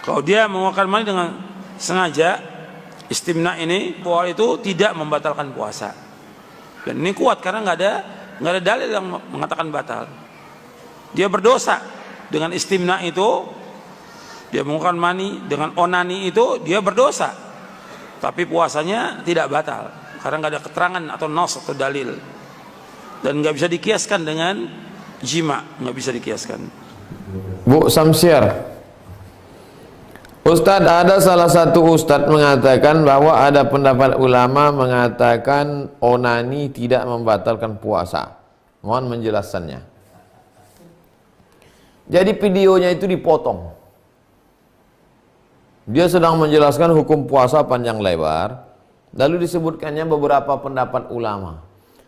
Kalau dia mengeluarkan mani dengan sengaja, istimna ini bahwa itu tidak membatalkan puasa. Dan ini kuat karena nggak ada dalil yang mengatakan batal. Dia berdosa dengan istimna itu, dia mengeluarkan mani dengan onani itu, dia berdosa. Tapi puasanya tidak batal karena nggak ada keterangan atau nas atau dalil. Dan nggak bisa dikiaskan dengan jima, nggak bisa dikiaskan. Bu Samsiar, Ustadz, ada salah satu ustadz mengatakan bahwa ada pendapat ulama mengatakan onani tidak membatalkan puasa. Mohon menjelaskannya. Jadi videonya itu dipotong. Dia sedang menjelaskan hukum puasa panjang lebar, lalu disebutkannya beberapa pendapat ulama.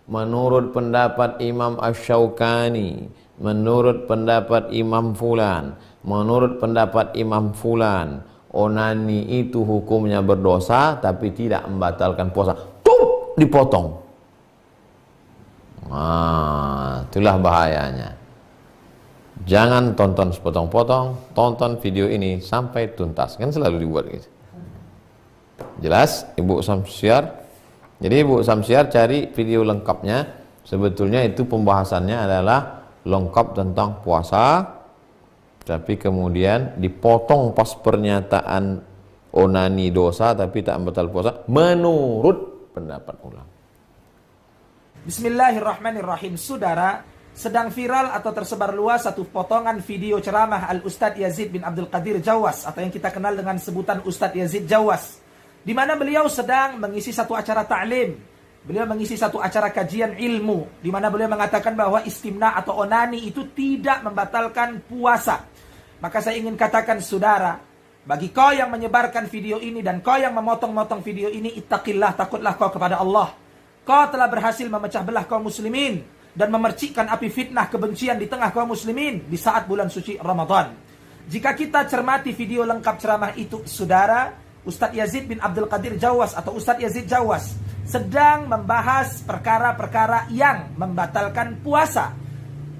Menurut pendapat Imam Asy-Syaukani, menurut pendapat Imam Fulan, menurut pendapat Imam Fulan, onani itu hukumnya berdosa tapi tidak membatalkan puasa. Tuh, dipotong. Nah, itulah bahayanya. Jangan tonton sepotong-potong, tonton video ini sampai tuntas. Kan selalu dibuat gitu. Jelas, Ibu Samsiar? Jadi Ibu Samsiar cari video lengkapnya. Sebetulnya itu pembahasannya adalah lengkap tentang puasa, tapi kemudian dipotong pas pernyataan onani dosa tapi tak membatalkan puasa menurut pendapat ulama. Bismillahirrahmanirrahim. Saudara, sedang viral atau tersebar luas satu potongan video ceramah Al-Ustadz Yazid bin Abdul Qadir Jawas, atau yang kita kenal dengan sebutan Ustadz Yazid Jawas, di mana beliau sedang mengisi satu acara ta'lim. Beliau mengisi satu acara kajian ilmu, di mana beliau mengatakan bahwa istimna atau onani itu tidak membatalkan puasa. Maka saya ingin katakan, saudara, bagi kau yang menyebarkan video ini dan kau yang memotong-motong video ini, ittaqillah, takutlah kau kepada Allah. Kau telah berhasil memecah belah kaum muslimin dan memercikkan api fitnah kebencian di tengah kaum muslimin di saat bulan suci Ramadan. Jika kita cermati video lengkap ceramah itu, saudara, Ustadz Yazid bin Abdul Qadir Jawas atau Ustadz Yazid Jawas sedang membahas perkara-perkara yang membatalkan puasa.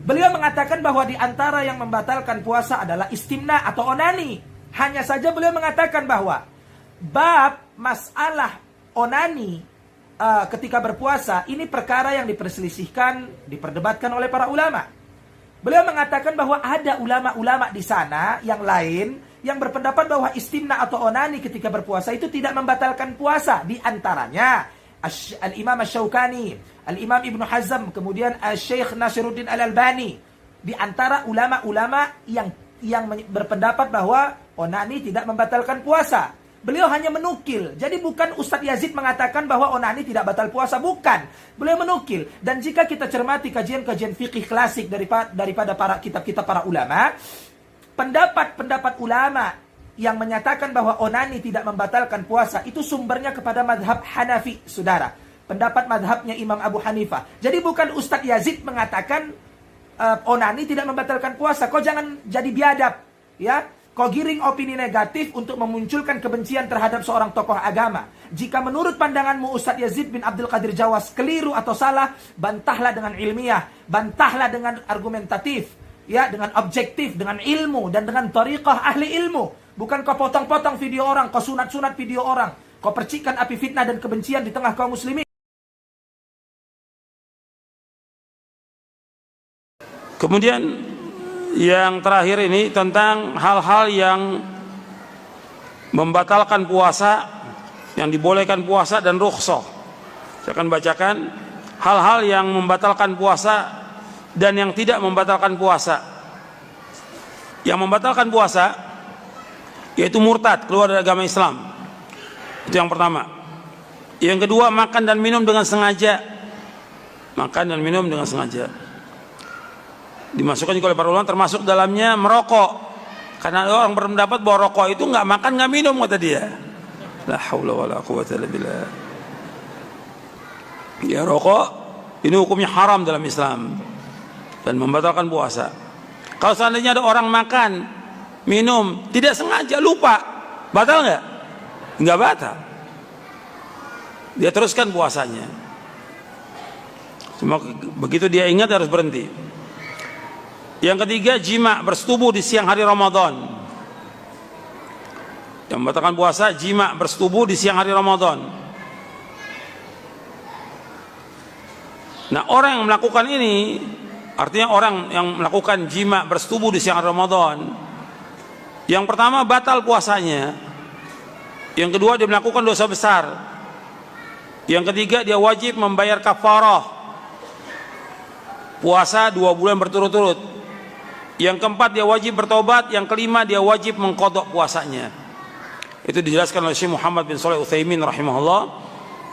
Beliau mengatakan bahwa di antara yang membatalkan puasa adalah istimna atau onani. Hanya saja beliau mengatakan bahwa bab masalah onani ketika berpuasa ini perkara yang diperselisihkan, diperdebatkan oleh para ulama. Beliau mengatakan bahwa ada ulama-ulama di sana yang lain yang berpendapat bahwa istimna atau onani ketika berpuasa itu tidak membatalkan puasa. Di antaranya Al-Imam Asy-Syaukani, Al-Imam Ibnu Hazm, kemudian Syekh Nasiruddin Al-Albani. Di antara ulama-ulama yang berpendapat bahwa onani tidak membatalkan puasa. Beliau hanya menukil. Jadi bukan Ustadz Yazid mengatakan bahwa onani tidak batal puasa, bukan. Beliau menukil. Dan jika kita cermati kajian-kajian fikih klasik daripada para kitab-kitab para ulama, pendapat-pendapat ulama yang menyatakan bahwa onani tidak membatalkan puasa itu sumbernya kepada madhab Hanafi, saudara. Pendapat madhabnya Imam Abu Hanifah. Jadi bukan Ustadz Yazid mengatakan onani tidak membatalkan puasa. Kau jangan jadi biadab, ya. Kau giring opini negatif untuk memunculkan kebencian terhadap seorang tokoh agama. Jika menurut pandanganmu Ustadz Yazid bin Abdul Qadir Jawas keliru atau salah, bantahlah dengan ilmiah, bantahlah dengan argumentatif, ya, dengan objektif, dengan ilmu dan dengan tariqah ahli ilmu. Bukan kau potong-potong video orang, kau sunat-sunat video orang, kau percikan api fitnah dan kebencian di tengah kaum muslimin. Kemudian yang terakhir ini tentang hal-hal yang membatalkan puasa, yang dibolehkan puasa dan rukhsah. Saya akan bacakan hal-hal yang membatalkan puasa dan yang tidak membatalkan puasa. Yang membatalkan puasa yaitu murtad, keluar dari agama Islam. Itu yang pertama. Yang kedua, makan dan minum dengan sengaja. Makan dan minum dengan sengaja. Dimasukkan juga oleh para ulama, termasuk dalamnya merokok. Karena orang berpendapat bahwa rokok itu nggak makan nggak minum, kata dia. La haula wala quwwata illa billah. Ya, rokok ini hukumnya haram dalam Islam dan membatalkan puasa. Kalau seandainya ada orang makan, minum tidak sengaja, lupa, batal nggak? Nggak batal. Dia teruskan puasanya. Cuma begitu dia ingat harus berhenti. Yang ketiga, jima, bersetubuh di siang hari Ramadan. Yang membatalkan puasa jima bersetubuh di siang hari Ramadan. Nah, orang yang melakukan ini, artinya orang yang melakukan jima bersetubuh di siang hari Ramadan, yang pertama batal puasanya, yang kedua dia melakukan dosa besar, yang ketiga dia wajib membayar kafarah puasa 2 bulan berturut-turut, yang keempat dia wajib bertobat, yang kelima dia wajib mengqadha puasanya. Itu dijelaskan oleh Syekh Muhammad bin Shalih Al-Utsaimin rahimahullah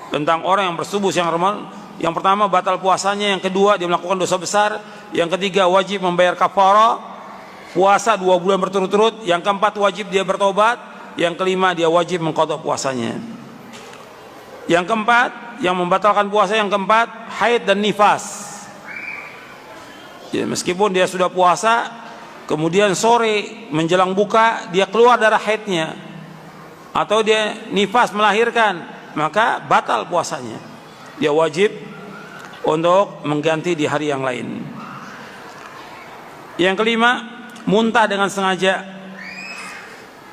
tentang orang yang bersetubuh siang Ramadan. Yang pertama batal puasanya, yang kedua dia melakukan dosa besar, yang ketiga wajib membayar kafarah puasa 2 bulan berturut-turut, yang keempat wajib dia bertobat, yang kelima dia wajib mengqadha puasanya. Yang keempat, yang membatalkan puasa yang keempat, haid dan nifas. Jadi meskipun dia sudah puasa, kemudian sore menjelang buka dia keluar darah haidnya, atau dia nifas melahirkan, maka batal puasanya. Dia wajib untuk mengganti di hari yang lain. Yang kelima, muntah dengan sengaja.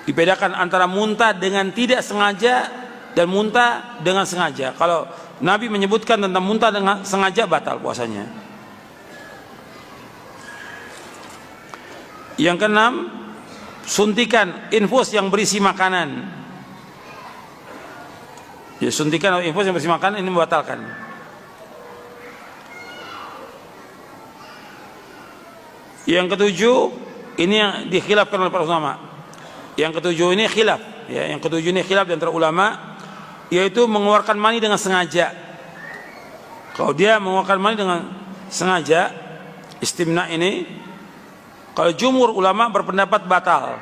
Dibedakan antara muntah dengan tidak sengaja dan muntah dengan sengaja. Kalau Nabi menyebutkan tentang muntah dengan sengaja, batal puasanya. Yang keenam, suntikan infus yang berisi makanan. Ya, suntikan atau infus yang berisi makanan ini membatalkan. Yang ketujuh, ini yang dikhilafkan oleh para ulama. Yang ketujuh ini khilaf, ya, yang ketujuh ini khilaf di antara ulama, yaitu mengeluarkan mani dengan sengaja. Kalau dia mengeluarkan mani dengan sengaja, istimna ini, kalau jumhur ulama berpendapat batal.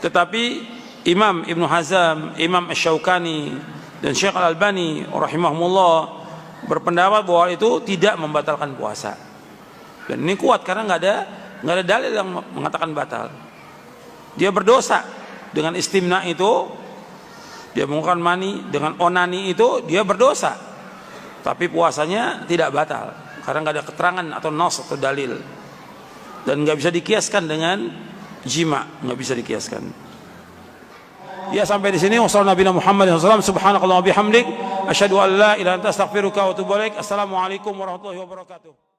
Tetapi Imam Ibnu Hazm, Imam Asy-Syaukani dan Syekh Al-Albani rahimahumullah berpendapat bahwa itu tidak membatalkan puasa. Dan ini kuat karena nggak ada dalil yang mengatakan batal. Dia berdosa dengan istimna itu, dia mengeluarkan mani dengan onani itu, dia berdosa. Tapi puasanya tidak batal karena nggak ada keterangan atau nas atau dalil. Dan nggak bisa dikiaskan dengan jima, nggak bisa dikiaskan. Ya, sampai di sini. Wassalamualaikum warahmatullahi wabarakatuh. Subhanakallahumma bihamdik, asyhadu an la ilaha illa anta astaghfiruka wa atubu ilaik. Assalamualaikum warahmatullahi wabarakatuh.